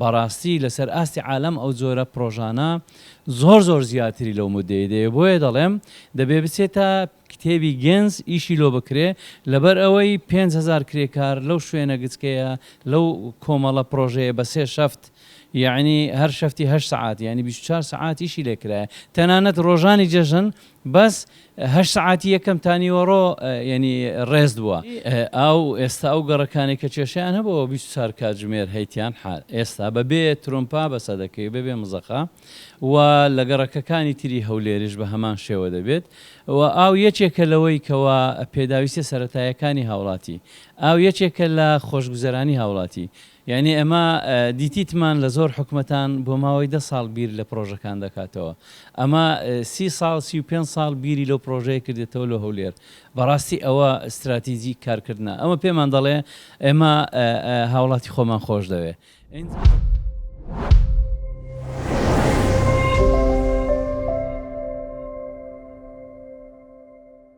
بەڕاستی لەسەر ئاستی عالەم ئەو جۆرە پرۆژانە زۆر زیاتری لەو مودەی دێ بۆیە دەڵێم دەبێ بچێتە کتێبی گەنج ئیشی لۆ بکرێ لەبەر ئەوەی 5,000 کرێکار لەو شوێنە گچکەیە لەو کۆمەڵە پرۆژەیە بە 3 شەفت یعنی هەر شەفتی 8 سعات یعنی 24 سعات ئیشی لێکرایە تەنانەت ڕۆژانی جەژن بەس 8 سعاتی یەکەم تانیوەڕۆ ینی ڕێز بووە ئەو ئێستا ئەو گەڕەکانی کە کێشیان هەبەوە 24 کاتژمێر هەیتیان ئێستا بەبێ ترۆمپا بەسە دەکەی بەبێ مزەخە و لە گەڕەکەکانی تری هەولێریش بە هەمان شێوە دەبێت و ئاو یەکێکە لەوەی کەوا پێداویستە سەرەتایەکانی هاوڵاتی ئاو یەکێکە لە خۆشگوزەرانی هاوڵاتی یعنی ئەمە دیتیتمان لە زۆر حکومەتان بۆ ماوەی 10 ساڵ بیر لە پرۆژەکان دەکاتەوە ئەمە 30 ساڵ 35 ساڵ بیری لەو پرۆژەیە کردێتەوە لە هەولێر بەڕاستی ئەوە استراتیژی کارکردنە ئەمە پێمان دەڵێ ئێمە هاوڵاتی خۆمان خۆش دەوێ.